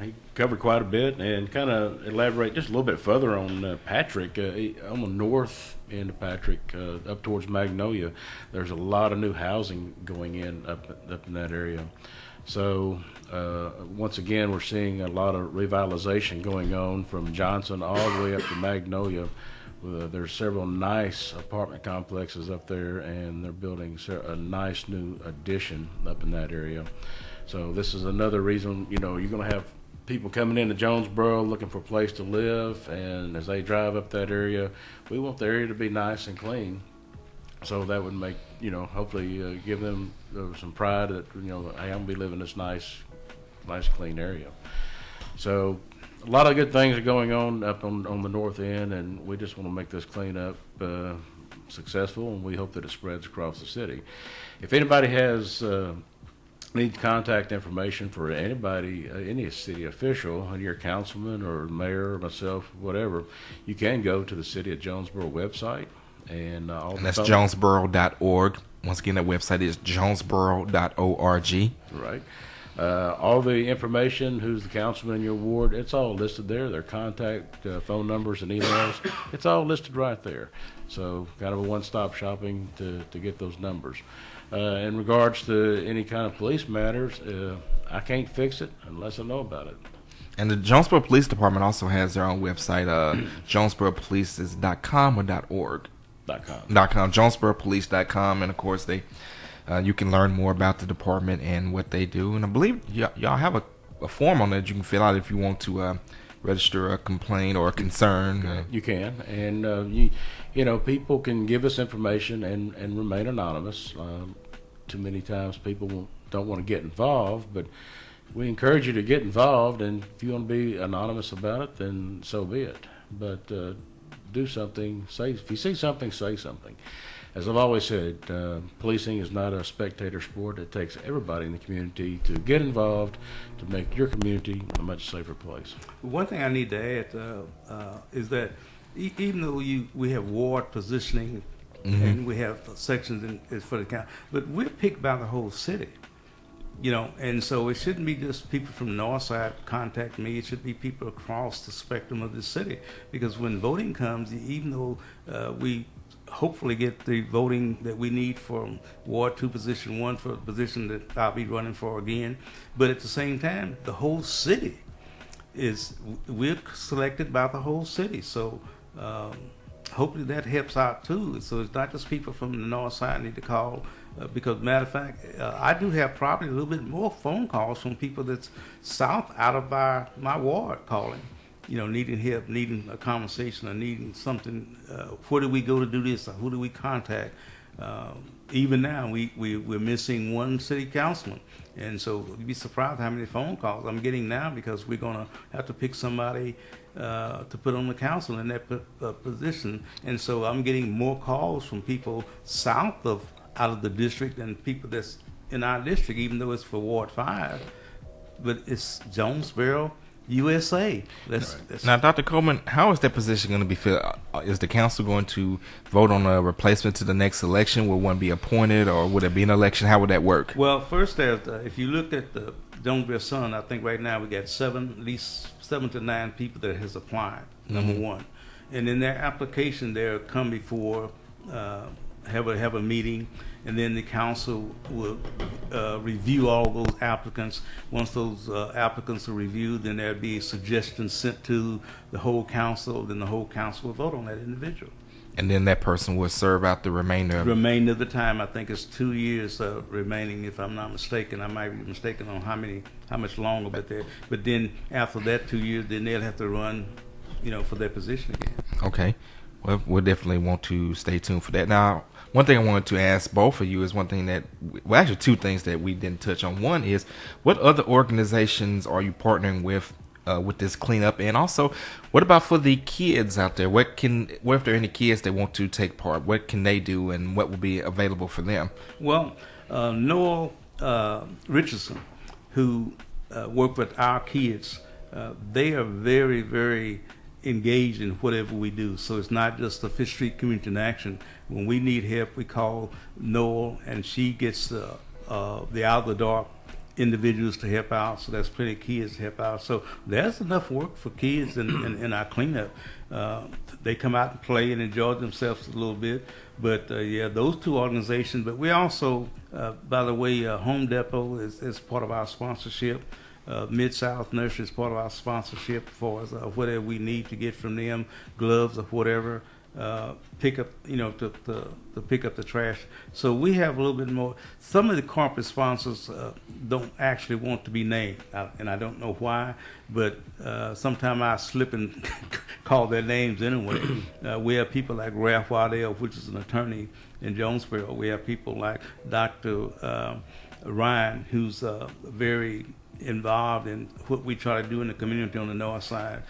[SPEAKER 5] he covered quite a bit, and kind of elaborate just a little bit further on Patrick. On the north end of Patrick, up towards Magnolia, there's a lot of new housing going in up in that area. So once again, we're seeing a lot of revitalization going on from Johnson all the way up to Magnolia. There's several nice apartment complexes up there, and they're building a nice new addition up in that area. So this is another reason, you're going to have people coming into Jonesboro looking for a place to live, and as they drive up that area, we want the area to be nice and clean. So that would make, hopefully give them some pride that, hey, I'm going to be living in this nice, clean area. So a lot of good things are going on up on the north end, and we just want to make this cleanup successful, and we hope that it spreads across the city. If anybody needs contact information for anybody, any city official, your councilman or mayor or myself, whatever, you can go to the City of Jonesboro website, and
[SPEAKER 1] that's jonesboro.org. Once again, that website is jonesboro.org.
[SPEAKER 5] Right. All the information, who's the councilman in your ward, it's all listed there. Their contact, phone numbers, and emails, it's all listed right there. So kind of a one-stop shopping to get those numbers. In regards to any kind of police matters, I can't fix it unless I know about it.
[SPEAKER 1] And the Jonesboro Police Department also has their own website, jonesboropolice.com or .org. .com, jonesboropolice.com, and of course you can learn more about the department and what they do. And I believe y'all have a form on that you can fill out if you want to register a complaint or a concern.
[SPEAKER 5] You can, and people can give us information and remain anonymous. Too many times people don't want to get involved, but we encourage you to get involved, and if you want to be anonymous about it, then so be it. But do something. If you see something, say something. As I've always said, policing is not a spectator sport. It takes everybody in the community to get involved to make your community a much safer place.
[SPEAKER 4] One thing I need to add is that even though we have ward positioning, and we have sections for the county, but we're picked by the whole city. And so it shouldn't be just people from the north side contact me. It should be people across the spectrum of the city, because when voting comes, even though we hopefully get the voting that we need from Ward 2 position 1 for a position that I'll be running for again, but at the same time, the whole city we're selected by the whole city. So hopefully that helps out too. So it's not just people from the north side need to call. Because matter of fact, I do have probably a little bit more phone calls from people that's south out of my ward calling. needing help, needing a conversation, or needing something. Where do we go to do this? Or who do we contact? Even now, we're missing one city councilman. And so you'd be surprised how many phone calls I'm getting now, because we're going to have to pick somebody to put on the council in that position. And so I'm getting more calls from people out of the district than people that's in our district, even though it's for Ward 5. But it's Jonesboro, USA.
[SPEAKER 1] Now, Dr. Coleman, how is that position going to be filled? Is the council going to vote on a replacement to the next election? Will one be appointed, or would it be an election? How would that work?
[SPEAKER 4] Well, first, if you look at the Jonesboro Sun, I think right now we got at least 7 to 9 people that has applied, number one. And in their application, they'll come before, have a meeting, and then the council will review all those applicants. Once those applicants are reviewed, then there'll be suggestions sent to the whole council. Then the whole council will vote on that individual.
[SPEAKER 1] And then that person will serve out the remainder of
[SPEAKER 4] the time. I think it's 2 years remaining, if I'm not mistaken. I might be mistaken on how much longer, but then after that 2 years, then they'll have to run, for their position again.
[SPEAKER 1] Okay. Well, we'll definitely want to stay tuned for that. Now, one thing I wanted to ask both of you is actually two things that we didn't touch on. One is, what other organizations are you partnering with this cleanup? And also, what about for the kids out there? What if there are any kids that want to take part? What can they do, and what will be available for them?
[SPEAKER 4] Well, Noel Richardson, who work with our kids, they are very, very engaged in whatever we do. So it's not just the Fifth Street Community in Action. When we need help, we call Noel, and she gets the out of the dark individuals to help out. So there's plenty of kids to help out. So there's enough work for kids in our cleanup. They come out and play and enjoy themselves a little bit. But those two organizations. But we also, by the way, Home Depot is part of our sponsorship. Mid-South Nursery is part of our sponsorship for us, whatever we need to get from them, gloves or whatever, pick up, to pick up the trash. So we have a little bit more. Some of the corporate sponsors don't actually want to be named, and I don't know why, but sometimes I slip and call their names anyway. We have people like Ralph Waddell, which is an attorney in Jonesboro. We have people like Dr. Ryan, who's very involved in what we try to do in the community on the north side.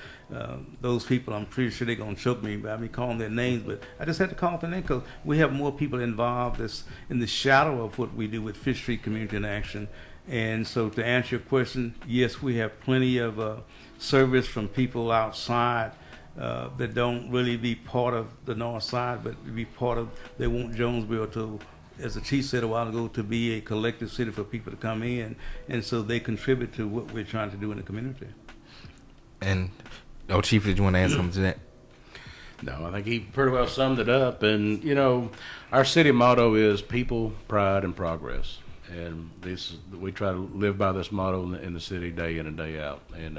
[SPEAKER 4] Those people, I'm pretty sure they're going to choke me by me calling their names, but I just had to call their name because we have more people involved that's in the shadow of what we do with Fifth Street Community in Action. And so to answer your question, yes, we have plenty of service from people outside that don't really be part of the north side, but be part of, they want Jonesboro to, as the chief said a while ago, to be a collective city for people to come in, and so they contribute to what we're trying to do in the community.
[SPEAKER 1] And, Chief, did you want to add something to that?
[SPEAKER 5] No, I think he pretty well summed it up. And, our city motto is people, pride, and progress. And we try to live by this motto in the city day in and day out. And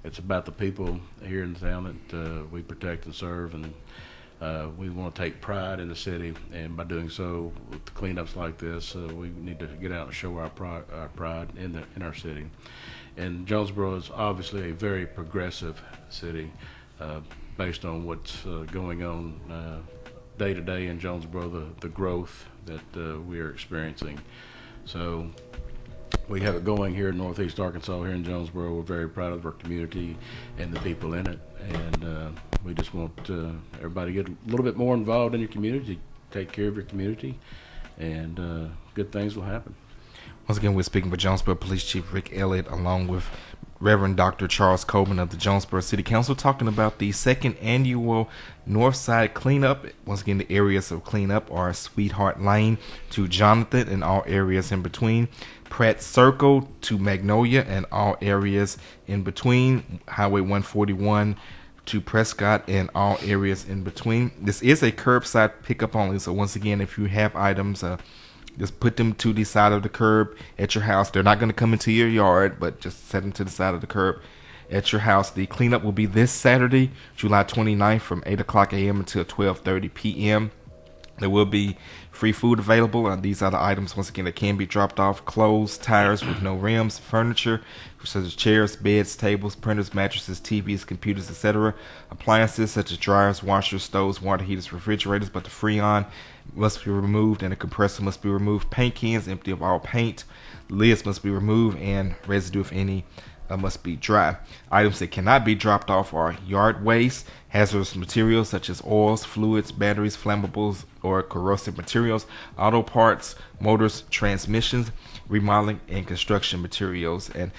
[SPEAKER 5] it's about the people here in town that we protect and serve, and we want to take pride in the city, and by doing so, with the cleanups like this, we need to get out and show our pride in our city. And Jonesboro is obviously a very progressive city, based on what's going on day to day in Jonesboro, the growth that we are experiencing. So we have it going here in Northeast Arkansas, here in Jonesboro. We're very proud of our community and the people in it, and we just want everybody to get a little bit more involved in your community, take care of your community, and good things will happen.
[SPEAKER 1] Once again, we're speaking with Jonesboro Police Chief Rick Elliot, along with Reverend Dr. Charles Coleman of the Jonesboro City Council, talking about the second annual Northside Cleanup. Once again, the areas of cleanup are Sweetheart Lane to Jonathan and all areas in between, Pratt Circle to Magnolia and all areas in between, Highway 141 to Prescott and all areas in between. This is a curbside pickup only, so once again, if you have items, just put them to the side of the curb at your house. They're not going to come into your yard, but just set them to the side of the curb at your house. The cleanup will be this Saturday, July 29th from 8 o'clock a.m. until 12:30 p.m. There will be free food available. These are the items, once again, that can be dropped off: clothes, tires with no rims, furniture such as chairs, beds, tables, printers, mattresses, TVs, computers, etc. Appliances such as dryers, washers, stoves, water heaters, refrigerators, but the Freon must be removed and the compressor must be removed. Paint cans empty of all paint. Lids must be removed and residue, if any, must be dry. Items that cannot be dropped off are yard waste, hazardous materials such as oils, fluids, batteries, flammables, or corrosive materials, auto parts, motors, transmissions, remodeling, and construction materials. And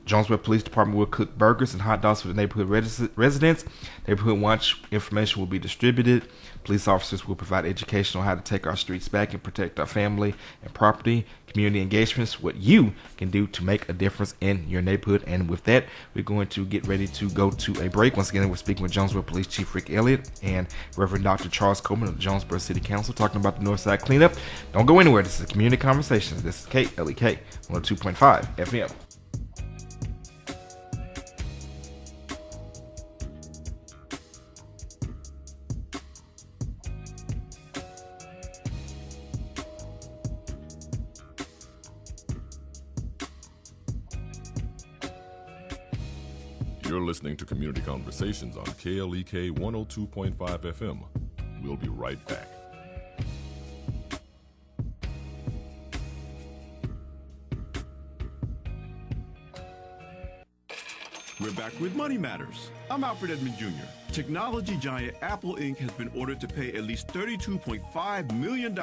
[SPEAKER 1] Jonesboro Police Department will cook burgers and hot dogs for the neighborhood residents. Neighborhood watch information will be distributed. Police officers will provide education on how to take our streets back and protect our family and property. Community engagements, what you can do to make a difference in your neighborhood. And with that, we're going to get ready to go to a break. Once again, we're speaking with Jonesboro Police Chief Rick Elliott and Reverend Dr. Charles Coleman of the Jonesboro City Council, talking about the Northside cleanup. Don't go anywhere. This is Community Conversations. This is KLEK 102.5 FM.
[SPEAKER 3] You're listening to Community Conversations on KLEK 102.5 FM. We'll be right back.
[SPEAKER 13] We're back with Money Matters. I'm Alfred Edmond Jr. Technology giant Apple Inc. has been ordered to pay at least $32.5 million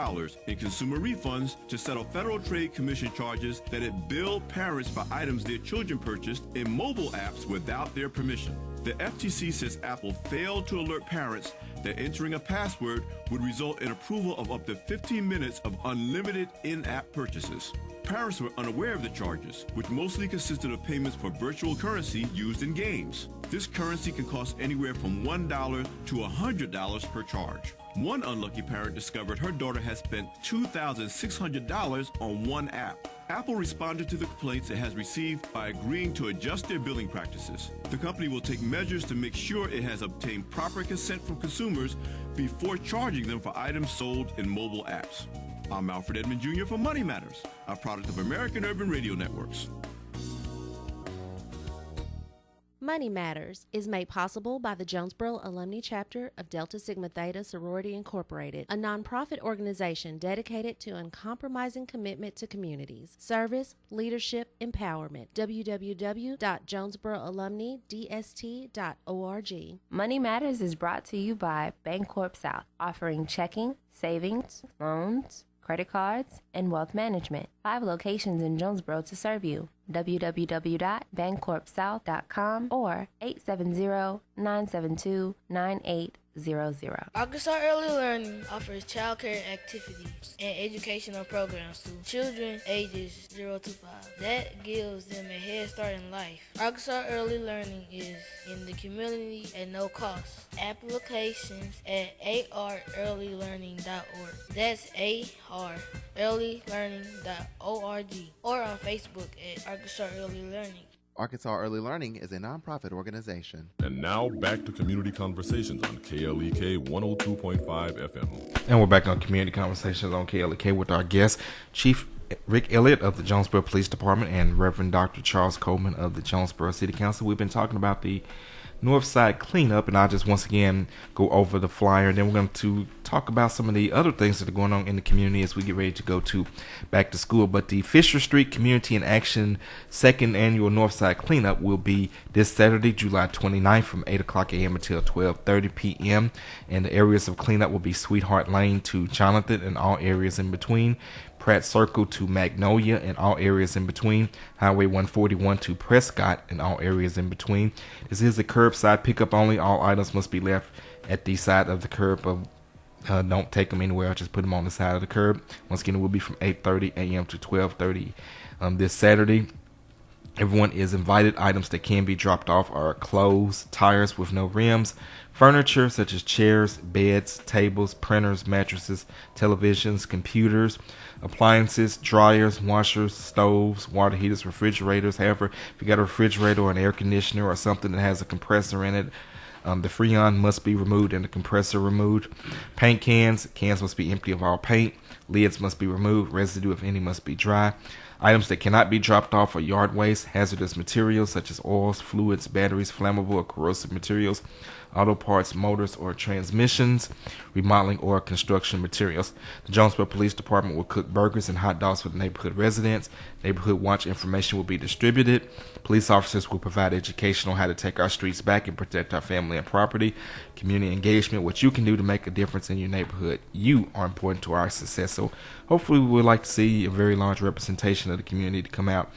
[SPEAKER 13] in consumer refunds to settle Federal Trade Commission charges that it billed parents for items their children purchased in mobile apps without their permission. The FTC says Apple failed to alert parents that entering a password would result in approval of up to 15 minutes of unlimited in-app purchases. Parents were unaware of the charges, which mostly consisted of payments for virtual currency used in games. This currency can cost anywhere from $1 to $100 per charge. One unlucky parent discovered her daughter had spent $2,600 on one app. Apple responded to the complaints it has received by agreeing to adjust their billing practices. The company will take measures to make sure it has obtained proper consent from consumers before charging them for items sold in mobile apps. I'm Alfred Edmond Jr. for Money Matters, a product of American Urban Radio Networks.
[SPEAKER 14] Money Matters is made possible by the Jonesboro Alumni Chapter of Delta Sigma Theta Sorority Incorporated, a nonprofit organization dedicated to uncompromising commitment to communities, service, leadership, empowerment. www.jonesboroalumnidst.org.
[SPEAKER 15] Money Matters is brought to you by Bancorp South, offering checking, savings, loans, credit cards, and wealth management. 5 locations in Jonesboro to serve you. www.bancorpsouth.com or 870-972-9800.
[SPEAKER 16] Arkansas Early Learning offers child care activities and educational programs to children ages 0 to 5. That gives them a head start in life. Arkansas Early Learning is in the community at no cost. Applications at arearlylearning.org. That's arearlylearning.org or on Facebook at Arkansas Early Learning.
[SPEAKER 2] Arkansas Early Learning is a nonprofit organization.
[SPEAKER 3] And now back to Community Conversations on KLEK 102.5 FM.
[SPEAKER 1] And we're back on Community Conversations on KLEK with our guest, Chief Rick Elliott of the Jonesboro Police Department and Reverend Dr. Charles Coleman of the Jonesboro City Council. We've been talking about the Northside cleanup, and I'll just once again go over the flyer, and then we're going to talk about some of the other things that are going on in the community as we get ready to go to back to school. But the Fisher Street Community in Action second annual Northside cleanup will be this Saturday, July 29th from 8 o'clock a.m. until 12:30 p.m. And the areas of cleanup will be Sweetheart Lane to Jonathan and all areas in between, Pratt Circle to Magnolia and all areas in between, Highway 141 to Prescott and all areas in between. This is a curbside pickup only. All items must be left at the side of the curb. Don't take them anywhere. Just put them on the side of the curb. Once again, it will be from 8:30 a.m. to 12:30 this Saturday. Everyone is invited. Items that can be dropped off are clothes, tires with no rims, furniture such as chairs, beds, tables, printers, mattresses, televisions, computers, appliances, dryers, washers, stoves, water heaters, refrigerators. However, if you got a refrigerator or an air conditioner or something that has a compressor in it, The Freon must be removed and the compressor removed. Paint cans must be empty of all paint. Lids must be removed. Residue, if any, must be dry. Items that cannot be dropped off are yard waste, hazardous materials such as oils, fluids, batteries, flammable or corrosive materials, auto parts, motors, or transmissions, remodeling or construction materials. The Jonesboro Police Department will cook burgers and hot dogs for the neighborhood residents. Neighborhood watch information will be distributed. Police officers will provide education on how to take our streets back and protect our family and property. Community engagement, what you can do to make a difference in your neighborhood. You are important to our success. So hopefully we would like to see a very large representation of the community to come out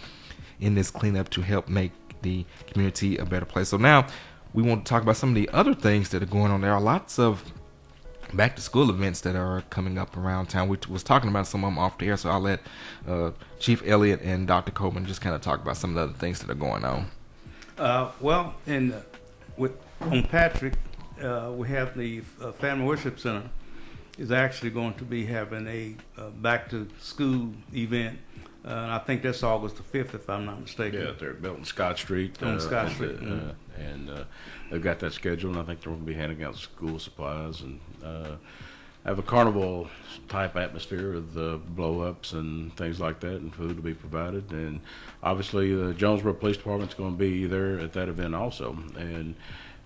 [SPEAKER 1] in this cleanup to help make the community a better place. So now we want to talk about some of the other things that are going on. There are lots of back to school events that are coming up around town. We was talking about some of them off the air, so I'll let Chief Elliot and Dr. Coleman just kind of talk about some of the other things that are going on.
[SPEAKER 4] Well, on Patrick, we have the Family Worship Center is actually going to be having a back to school event. And I think that's August the 5th, if I'm not mistaken.
[SPEAKER 5] Yeah, they're built on Scott Street.
[SPEAKER 4] On Scott Street.
[SPEAKER 5] And they've got that scheduled, and I think they're going to be handing out school supplies and have a carnival type atmosphere with blow-ups and things like that, and food to be provided. And obviously the Jonesboro Police Department's going to be there at that event also. And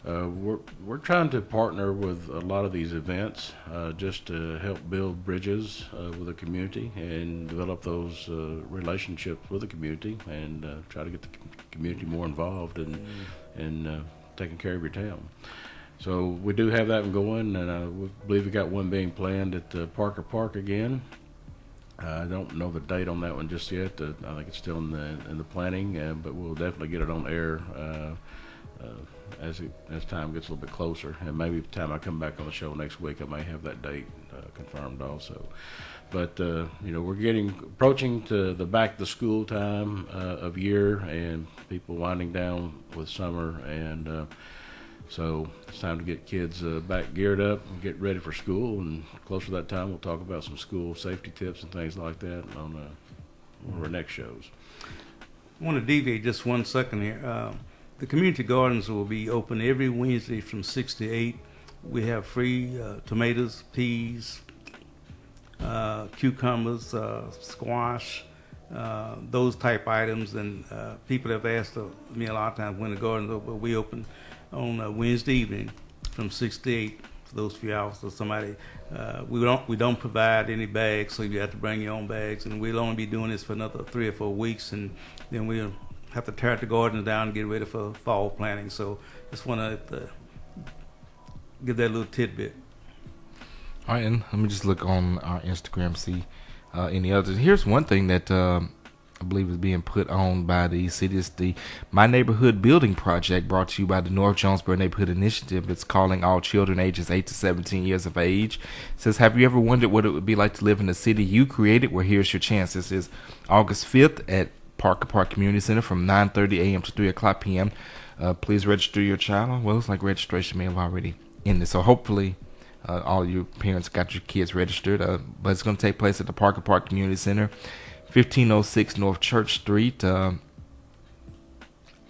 [SPEAKER 5] we're trying to partner with a lot of these events just to help build bridges with the community and develop those relationships with the community and try to get the community more involved in taking care of your town. So we do have that one going, and I believe we got one being planned at Parker Park again. I don't know the date on that one just yet. I think it's still in the planning, but we'll definitely get it on air as time gets a little bit closer, and maybe by the time I come back on the show next week, I may have that date confirmed also. But we're approaching to the back to school time of year, and people winding down with summer, and so it's time to get kids back geared up and get ready for school. And closer to that time, we'll talk about some school safety tips and things like that on one of our next shows.
[SPEAKER 4] I want to deviate just 1 second here. The community gardens will be open every Wednesday from 6 to 8. We have free tomatoes, peas, cucumbers, squash, those type items. And people have asked me a lot of times when the gardens open. We open on Wednesday evening from 6 to 8 for those few hours. So we don't provide any bags, so you have to bring your own bags. And we'll only be doing this for another 3 or 4 weeks, and then we'll have to tear the gardens down and get ready for fall planting. So just want to give that little tidbit.
[SPEAKER 1] All right, and let me just look on our Instagram, see any others. Here's one thing that I believe is being put on by the city. It's the My Neighborhood Building Project, brought to you by the North Jonesboro Neighborhood Initiative. It's calling all children ages 8 to 17 years of age. It says, have you ever wondered what it would be like to live in the city you created? Well, here's your chance. This is August 5th at Parker Park Community Center from 9:30 a.m. to 3 o'clock p.m. Please register your child. Well, it's like registration may have already ended. So hopefully all your parents got your kids registered. But it's going to take place at the Parker Park Community Center, 1506 North Church Street. It's going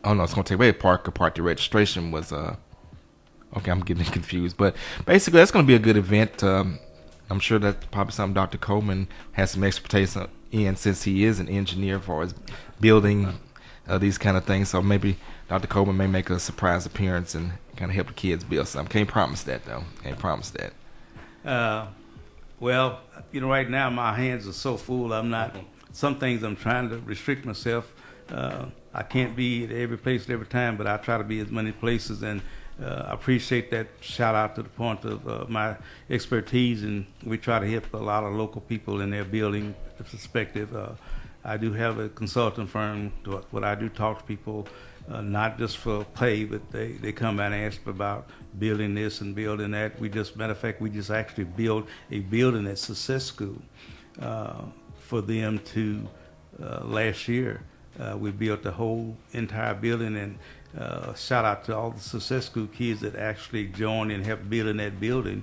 [SPEAKER 1] to take place at Parker Park. The registration was, okay, I'm getting confused. But basically, that's going to be a good event. I'm sure that's probably something Dr. Coleman has some expertise in, since he is an engineer for his building these kind of things. So maybe Dr. Coleman may make a surprise appearance and kind of help the kids build something. Can't promise that, though. Can't promise that.
[SPEAKER 4] Well, right now my hands are so full. Some things I'm trying to restrict myself. I can't be at every place at every time, but I try to be as many places, and I appreciate that shout out to the point of my expertise, and we try to help a lot of local people in their building perspective. I do have a consulting firm. What I do talk to people, not just for pay, but they come out and ask about building this and building that. Matter of fact, we just actually built a building at Success School for them to last year. We built the whole entire building, and shout out to all the Success School kids that actually joined and helped building that building.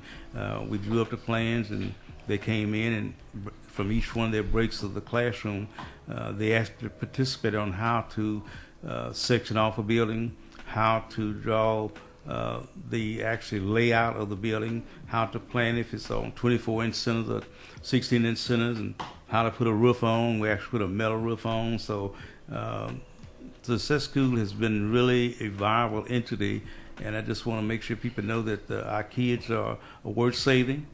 [SPEAKER 4] We drew up the plans, and they came in, and from each one of their breaks of the classroom, they actually participated on how to section off a building, how to draw the actual layout of the building, how to plan if it's on 24-inch centers or 16-inch centers, and how to put a roof on. We actually put a metal roof on. So Success School has been really a viable entity, and I just want to make sure people know that our kids are worth saving.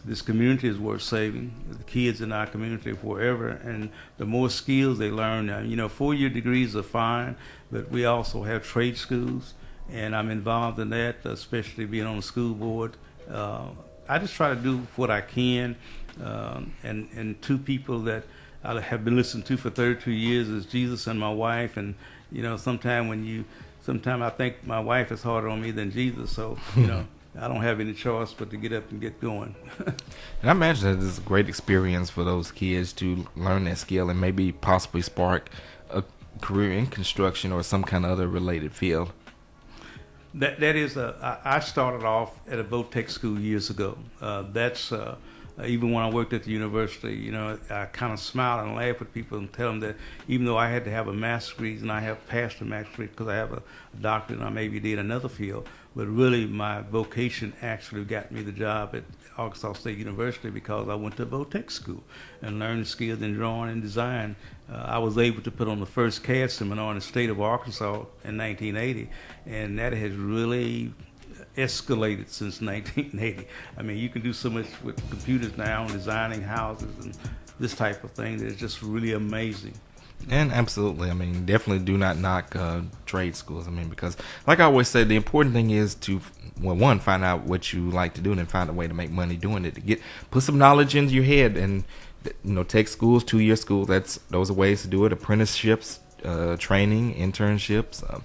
[SPEAKER 4] This community is worth saving. The kids in our community forever, and the more skills they learn. 4-year degrees are fine, but we also have trade schools, and I'm involved in that, especially being on the school board. I just try to do what I can, and two people that I have been listening to for 32 years is Jesus and my wife, and sometimes I think my wife is harder on me than Jesus, so I don't have any choice but to get up and get going.
[SPEAKER 1] And I imagine that it's a great experience for those kids to learn that skill and maybe possibly spark a career in construction or some kind of other related field.
[SPEAKER 4] That is, I started off at a Votech school years ago. Even when I worked at the university, I kind of smile and laugh with people and tell them that even though I had to have a master's degree, and I have passed a master's degree because I have a doctorate and I maybe did another field, but really my vocation actually got me the job at Arkansas State University because I went to Votech school and learned skills in drawing and design. I was able to put on the first CAD seminar in the state of Arkansas in 1980, and that has really escalated since 1980. I mean, you can do so much with computers now, designing houses and this type of thing that is just really amazing.
[SPEAKER 1] And absolutely, I mean, definitely do not knock trade schools. I mean, because like I always say, the important thing is to, one, find out what you like to do and then find a way to make money doing it. To put some knowledge into your head, and tech schools, 2-year schools. Those are ways to do it. Apprenticeships, training, internships,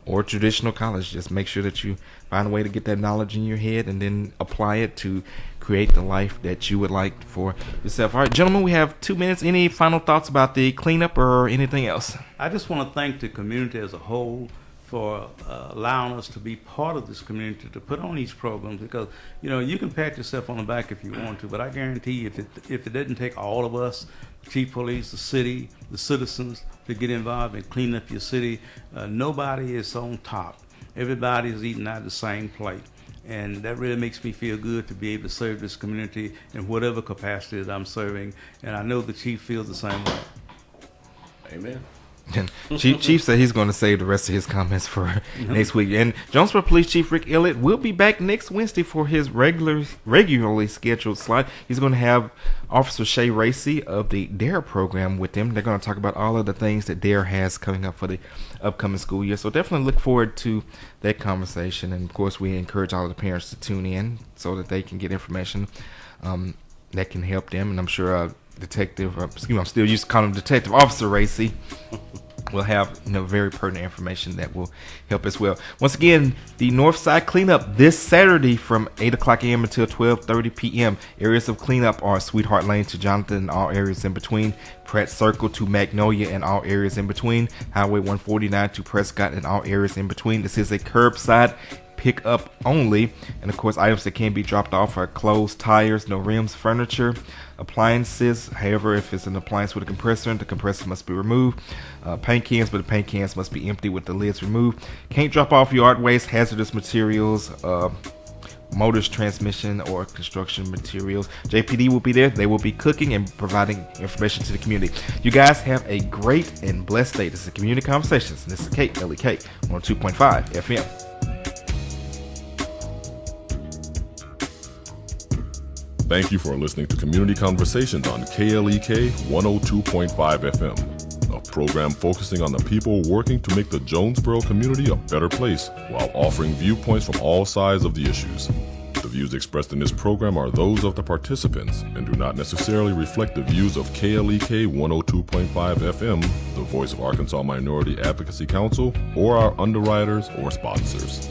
[SPEAKER 1] or traditional college. Just make sure that you find a way to get that knowledge in your head and then apply it to create the life that you would like for yourself. All right, gentlemen, we have 2 minutes. Any final thoughts about the cleanup or anything else?
[SPEAKER 4] I just want to thank the community as a whole for allowing us to be part of this community, to put on these programs, because you can pat yourself on the back if you want to, but I guarantee you, if it didn't take all of us, the chief police, the city, the citizens, to get involved and clean up your city, nobody is on top. Everybody is eating out of the same plate. And that really makes me feel good to be able to serve this community in whatever capacity that I'm serving. And I know the chief feels the same way.
[SPEAKER 5] Amen.
[SPEAKER 1] And Chief said he's going to save the rest of his comments for next week. And Jonesboro Police Chief Rick Elliott will be back next Wednesday for his regularly scheduled slot. He's going to have Officer Shay Racy of the DARE program with him. They're going to talk about all of the things that DARE has coming up for the upcoming school year. So definitely look forward to that conversation. And of course, we encourage all of the parents to tune in so that they can get information that can help them. And I'm sure I'm still used to calling him Detective Officer Racy. We'll have very pertinent information that will help as well. Once again, the North Side Cleanup this Saturday from 8 o'clock a.m. until 12:30 p.m. Areas of cleanup are Sweetheart Lane to Jonathan and all areas in between, Pratt Circle to Magnolia and all areas in between, Highway 149 to Prescott and all areas in between. This is a curbside pick up only, and of course items that can be dropped off are clothes, tires, no rims, furniture, appliances. However, if it's an appliance with a compressor, the compressor must be removed. Paint cans, but the paint cans must be empty with the lids removed. Can't drop off yard waste, hazardous materials, motors, transmission, or construction materials. JPD will be there. They will be cooking and providing information to the community. You guys have a great and blessed day. This is Community Conversations, and this is KLEK 102.5 FM.
[SPEAKER 3] Thank you for listening to Community Conversations on KLEK 102.5 FM, a program focusing on the people working to make the Jonesboro community a better place while offering viewpoints from all sides of the issues. The views expressed in this program are those of the participants and do not necessarily reflect the views of KLEK 102.5 FM, the voice of Arkansas Minority Advocacy Council, or our underwriters or sponsors.